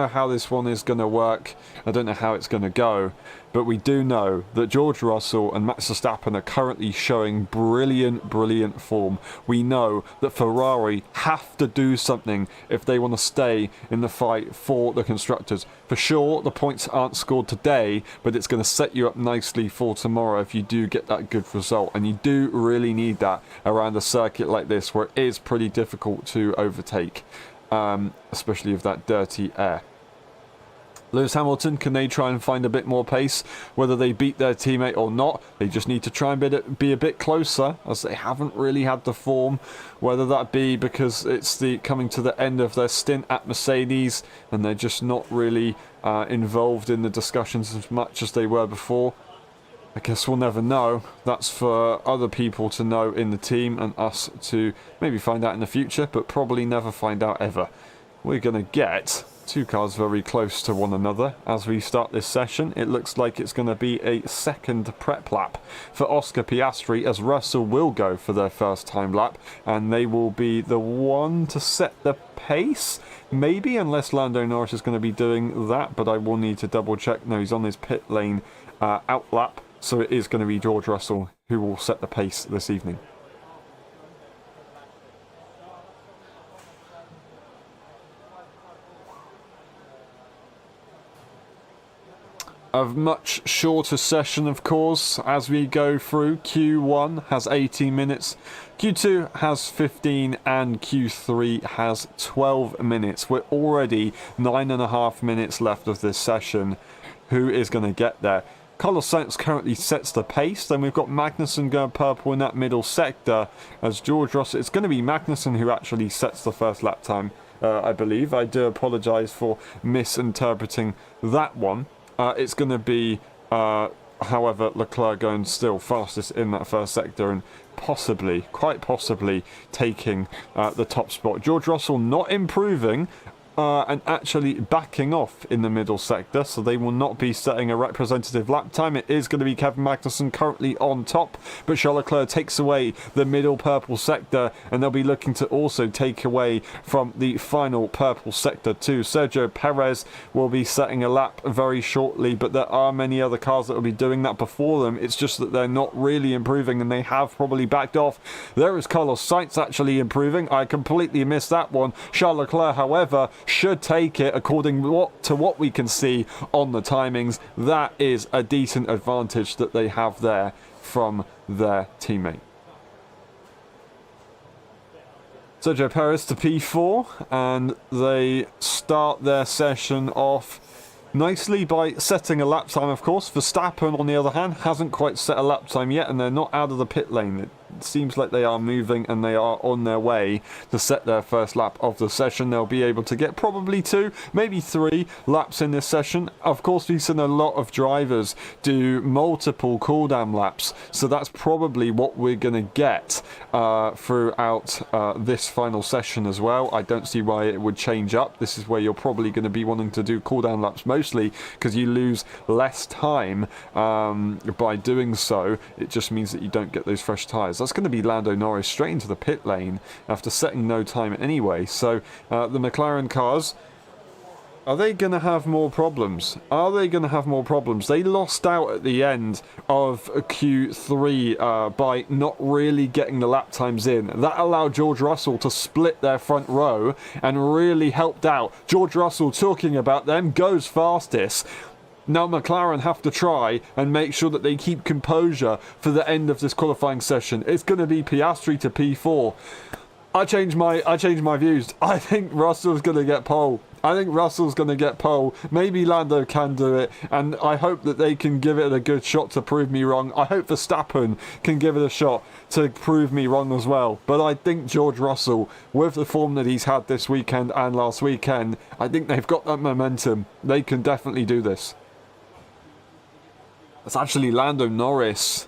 how this one is going to work. I don't know how it's going to go, but we do know that George Russell and Max Verstappen are currently showing brilliant form. We know that Ferrari have to do something if they want to stay in the fight for the constructors. For sure, the points aren't scored today, but it's going to set you up nicely for tomorrow if you do get that good result, and you do really need that around a circuit like this where it is pretty difficult to overtake. Especially with that dirty air. Lewis Hamilton, can they try and find a bit more pace? Whether they beat their teammate or not, they just need to try and be a bit closer, as they haven't really had the form. Whether that be because it's the coming to the end of their stint at Mercedes and they're just not really involved in the discussions as much as they were before. I guess we'll never know. That's for other people to know in the team and us to maybe find out in the future, but probably never find out ever. We're going to get two cars very close to one another as we start this session. It looks like it's going to be a second prep lap for Oscar Piastri, as Russell will go for their first time lap, and they will be the one to set the pace. Maybe, unless Lando Norris is going to be doing that, but I will need to double check. No, he's on his pit lane out lap. So it is going to be George Russell who will set the pace this evening. A much shorter session, of course, as we go through. Q1 has 18 minutes, Q2 has 15, and Q3 has 12 minutes. We're already 9.5 minutes left of this session. Who is going to get there? Carlos Sainz currently sets the pace. Then we've got Magnussen going purple in that middle sector as George Russell. It's going to be Magnussen who actually sets the first lap time, I believe. I do apologise for misinterpreting that one. It's going to be, however, Leclerc going still fastest in that first sector and possibly, quite possibly, taking the top spot. George Russell not improving. And actually backing off in the middle sector, so they will not be setting a representative lap time. It is going to be Kevin Magnussen currently on top, but Charles Leclerc takes away the middle purple sector, and they'll be looking to also take away from the final purple sector too. Sergio Perez will be setting a lap very shortly, but there are many other cars that will be doing that before them. It's just that they're not really improving, and they have probably backed off. There is Carlos Sainz actually improving. I completely missed that one. Charles Leclerc, however, should take it according to what we can see on the timings. That is a decent advantage that they have there from their teammate. Sergio Perez to P4, and they start their session off nicely by setting a lap time, of course. Verstappen, on the other hand, hasn't quite set a lap time yet, and they're not out of the pit lane. seems like they are moving and they are on their way to set their first lap of the session. They'll be able to get probably 2, maybe 3 laps in this session. Of course, we've seen a lot of drivers do multiple cooldown laps, so that's probably what we're going to get throughout this final session as well. I don't see why it would change up. This is where you're probably going to be wanting to do cooldown laps mostly, because you lose less time by doing so. It just means that you don't get those fresh tyres. That's going to be Lando Norris straight into the pit lane after setting no time anyway. So the McLaren cars, are they going to have more problems? Are they going to have more problems? They lost out at the end of Q3 by not really getting the lap times in. That allowed George Russell to split their front row and really helped out. George Russell, talking about them, goes fastest. Now McLaren have to try and make sure that they keep composure for the end of this qualifying session. It's going to be Piastri to P4. I changed my views. I think Russell's going to get pole. I think Russell's going to get pole. Maybe Lando can do it, and I hope that they can give it a good shot to prove me wrong. I hope Verstappen can give it a shot to prove me wrong as well. But I think George Russell, with the form that he's had this weekend and last weekend, I think they've got that momentum. They can definitely do this. It's actually Lando Norris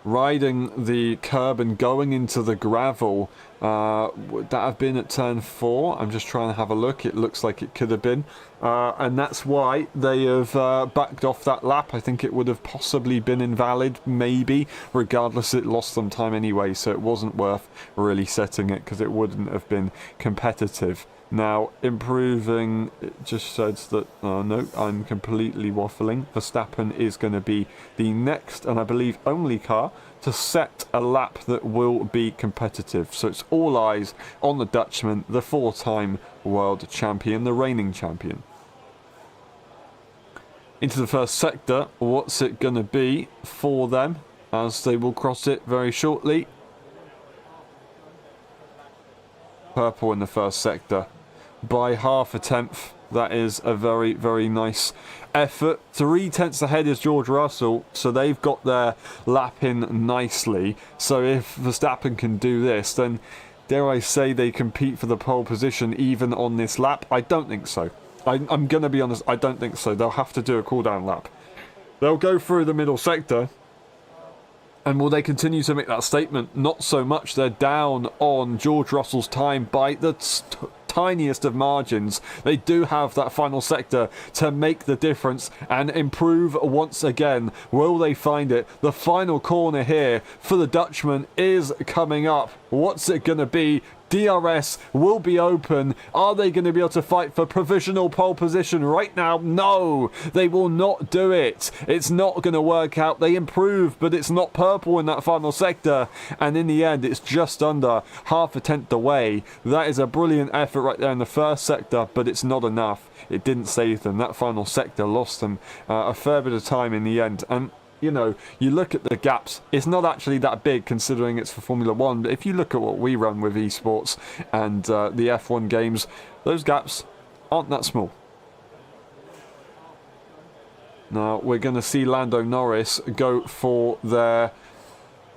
riding the curb and going into the gravel. Would that have been at turn 4? I'm just trying to have a look. It looks like it could have been. And that's why they have backed off that lap. I think it would have possibly been invalid, maybe. Regardless, it lost some time anyway, so it wasn't worth really setting it because it wouldn't have been competitive. Now, improving, it just says that, no, I'm completely waffling. Verstappen is going to be the next, and I believe only car, to set a lap that will be competitive. So it's all eyes on the Dutchman, the 4-time world champion, the reigning champion. Into the first sector, what's it going to be for them as they will cross it very shortly? Purple in the first sector. By half a tenth. That is a very, very nice effort. 3 tenths ahead is George Russell, so they've got their lap in nicely. So if Verstappen can do this, then dare I say they compete for the pole position even on this lap? I don't think so. I'm going to be honest, I don't think so. They'll have to do a cooldown lap. They'll go through the middle sector. And will they continue to make that statement? Not so much. They're down on George Russell's time by the tiniest of margins. They do have that final sector to make the difference and improve once again. Will they find it? The final corner here for the Dutchman is coming up. What's it going to be? DRS will be open. Are they going to be able to fight for provisional pole position right now? No, they will not do it. It's not going to work out. They improve, but it's not purple in that final sector. And in the end, it's just under half a tenth away. That is a brilliant effort right there in the first sector, but it's not enough. It didn't save them. That final sector lost them a fair bit of time in the end. And you know, you look at the gaps, it's not actually that big considering it's for Formula 1, but if you look at what we run with esports and the F1 games, those gaps aren't that small. Now, we're going to see Lando Norris go for their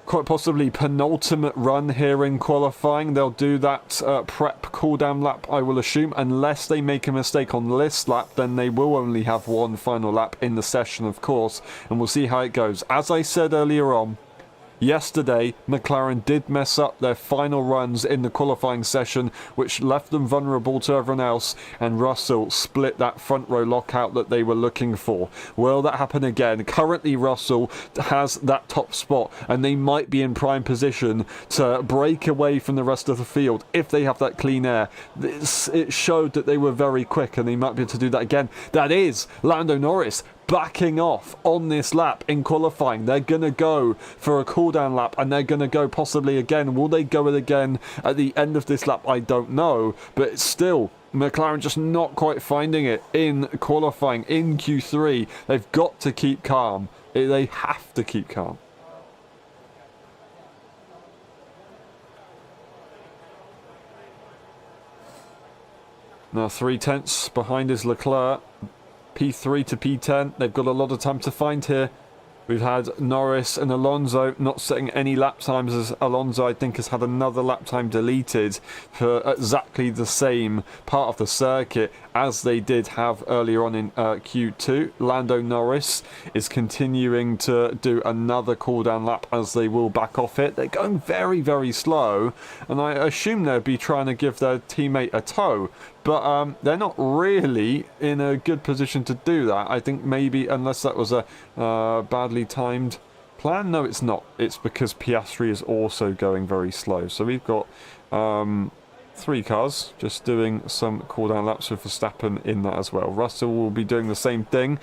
quite possibly penultimate run here in qualifying. They'll do that prep cooldown lap, I will assume. Unless they make a mistake on this lap, then they will only have one final lap in the session, of course. And we'll see how it goes. As I said earlier on, yesterday, McLaren did mess up their final runs in the qualifying session, which left them vulnerable to everyone else, and Russell split that front row lockout that they were looking for. Will that happen again? Currently, Russell has that top spot, and they might be in prime position to break away from the rest of the field if they have that clean air. It showed that they were very quick, and they might be able to do that again. That is Lando Norris backing off on this lap in qualifying. They're going to go for a cooldown lap, and they're going to go possibly again. Will they go it again at the end of this lap? I don't know, but it's still McLaren just not quite finding it in qualifying in Q3. They've got to keep calm. They have to keep calm. Now 3 tenths behind is Leclerc. P3 to P10. They've got a lot of time to find here. We've had Norris and Alonso not setting any lap times, as Alonso, I think, has had another lap time deleted for exactly the same part of the circuit as they did have earlier on in Q2. Lando Norris is continuing to do another cooldown lap as they will back off it. They're going very, very slow, and I assume they'll be trying to give their teammate a tow. But they're not really in a good position to do that. I think maybe, unless that was a badly timed plan. No, it's not. It's because Piastri is also going very slow. So we've got 3 cars just doing some cooldown laps with Verstappen in that as well. Russell will be doing the same thing.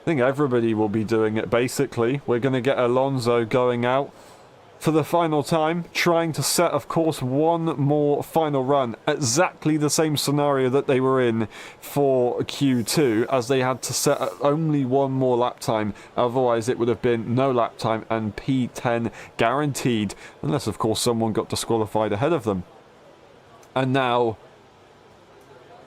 I think everybody will be doing it, basically. We're going to get Alonso going out for the final time, trying to set, of course, one more final run. Exactly the same scenario that they were in for Q2, as they had to set only one more lap time. Otherwise, it would have been no lap time and P10 guaranteed, unless, of course, someone got disqualified ahead of them. And now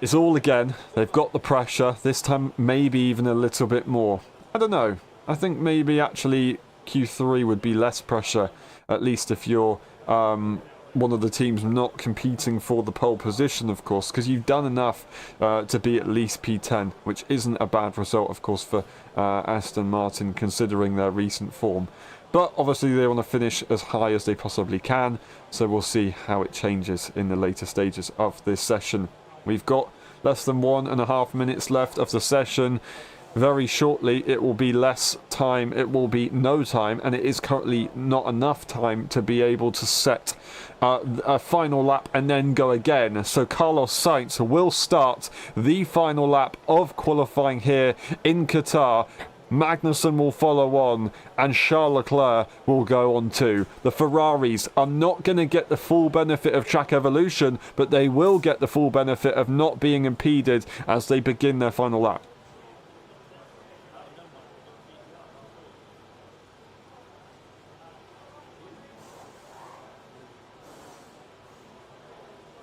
it's all again. They've got the pressure. This time, maybe even a little bit more. I don't know. I think maybe actually Q3 would be less pressure, at least if you're one of the teams not competing for the pole position, of course, because you've done enough to be at least P10, which isn't a bad result, of course, for Aston Martin, considering their recent form. But obviously they want to finish as high as they possibly can, so we'll see how it changes in the later stages of this session. We've got less than 1.5 minutes left of the session. Very shortly it will be less time, it will be no time, and it is currently not enough time to be able to set a final lap and then go again. So Carlos Sainz will start the final lap of qualifying here in Qatar. Magnussen will follow on, and Charles Leclerc will go on too. The Ferraris are not going to get the full benefit of track evolution, but they will get the full benefit of not being impeded as they begin their final lap.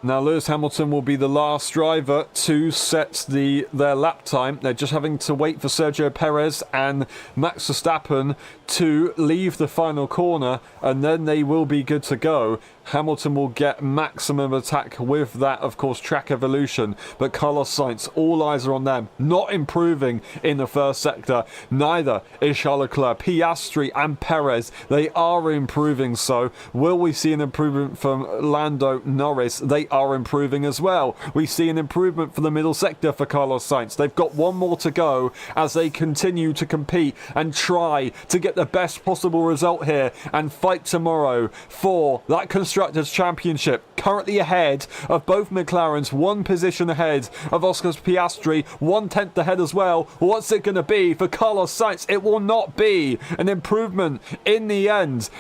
Now, Lewis Hamilton will be the last driver to set their lap time. They're just having to wait for Sergio Perez and Max Verstappen to leave the final corner, and then they will be good to go. Hamilton will get maximum attack with that, of course, track evolution. But Carlos Sainz, all eyes are on them. Not improving in the first sector. Neither is Charles Leclerc. Piastri and Perez, they are improving. So will we see an improvement from Lando Norris? They are improving as well. We see an improvement for the middle sector for Carlos Sainz. They've got one more to go as they continue to compete and try to get the best possible result here and fight tomorrow for that Constructors' Championship. Currently ahead of both McLarens, 1 position ahead of Oscar Piastri, 1/10 ahead as well. What's it going to be for Carlos Sainz? It will not be an improvement in the end.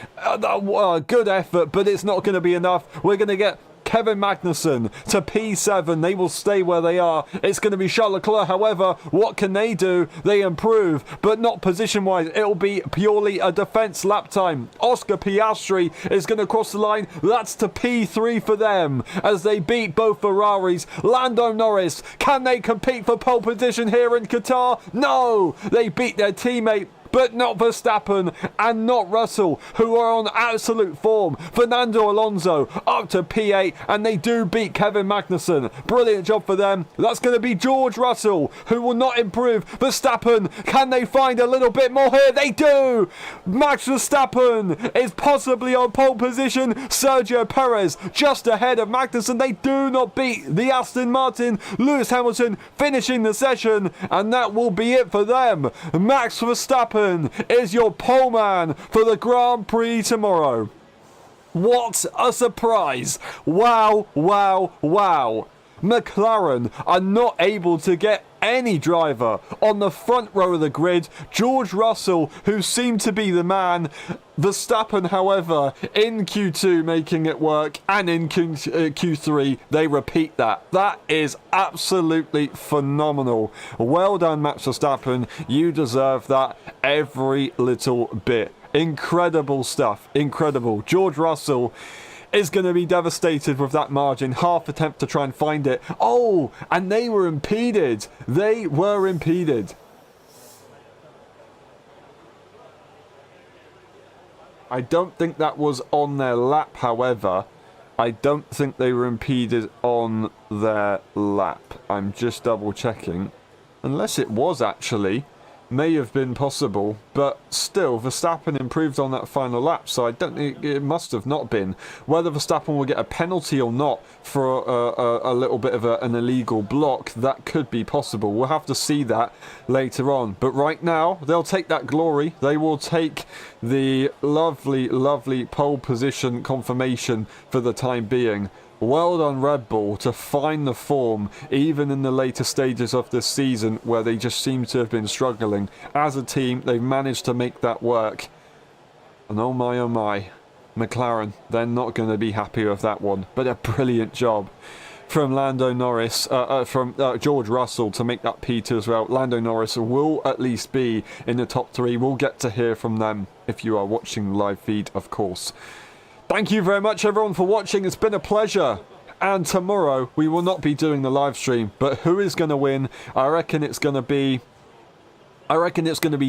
Good effort, but it's not going to be enough. We're going to get Kevin Magnussen to P7. They will stay where they are. It's going to be Charles Leclerc. However, what can they do? They improve, but not position-wise. It'll be purely a defense lap time. Oscar Piastri is going to cross the line. That's to P3 for them as they beat both Ferraris. Lando Norris, can they compete for pole position here in Qatar? No! They beat their teammate, but not Verstappen and not Russell, who are on absolute form. Fernando Alonso up to P8, and they do beat Kevin Magnussen. Brilliant job for them. That's going to be George Russell, who will not improve. Verstappen, can they find a little bit more here? They do! Max Verstappen is possibly on pole position. Sergio Perez just ahead of Magnussen. They do not beat the Aston Martin. Lewis Hamilton finishing the session, and that will be it for them. Max Verstappen is your pole man for the Grand Prix tomorrow. What a surprise. Wow, wow, wow. McLaren are not able to get any driver on the front row of the grid. George Russell, who seemed to be the man. Verstappen, however, in Q2 making it work, and in Q3 they repeat that. That is absolutely phenomenal. Well done, Max Verstappen. You deserve that every little bit. Incredible stuff. Incredible. George Russell is going to be devastated with that margin. Half attempt to try and find it. Oh, and they were impeded. They were impeded. I don't think that was on their lap, however. I don't think they were impeded on their lap. I'm just double checking. Unless it was actually. May have been possible, but still, Verstappen improved on that final lap, so I don't think it must have not been. Whether Verstappen will get a penalty or not for a little bit of an illegal block, that could be possible. We'll have to see that later on. But right now, they'll take that glory. They will take the lovely, lovely pole position confirmation for the time being. Well done, Red Bull, to find the form, even in the later stages of this season where they just seem to have been struggling. As a team, they've managed to make that work. And oh my, McLaren, they're not going to be happy with that one. But a brilliant job from Lando Norris, from George Russell to make that P2 as well. Lando Norris will at least be in the top 3. We'll get to hear from them if you are watching the live feed, of course. Thank you very much, everyone, for watching. It's been a pleasure. And tomorrow, we will not be doing the live stream. But who is going to win? I reckon it's going to be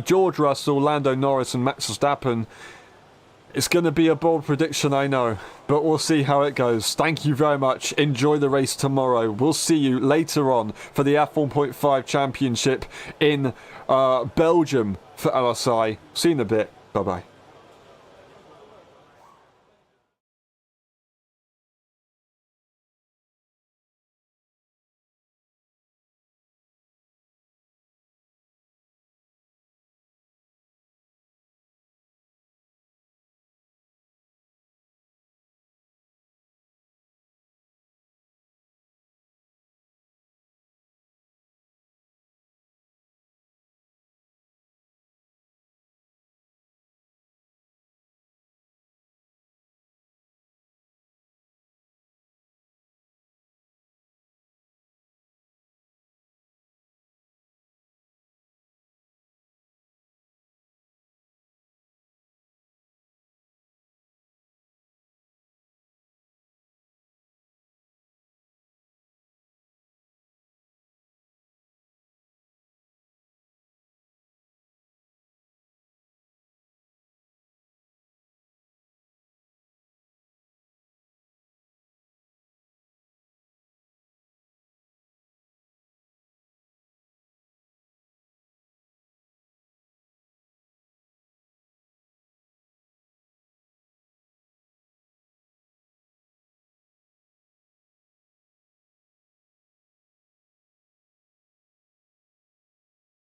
George Russell, Lando Norris, and Max Verstappen. It's going to be a bold prediction, I know. But we'll see how it goes. Thank you very much. Enjoy the race tomorrow. We'll see you later on for the F1.5 Championship in Belgium for LSI. See you in a bit. Bye-bye.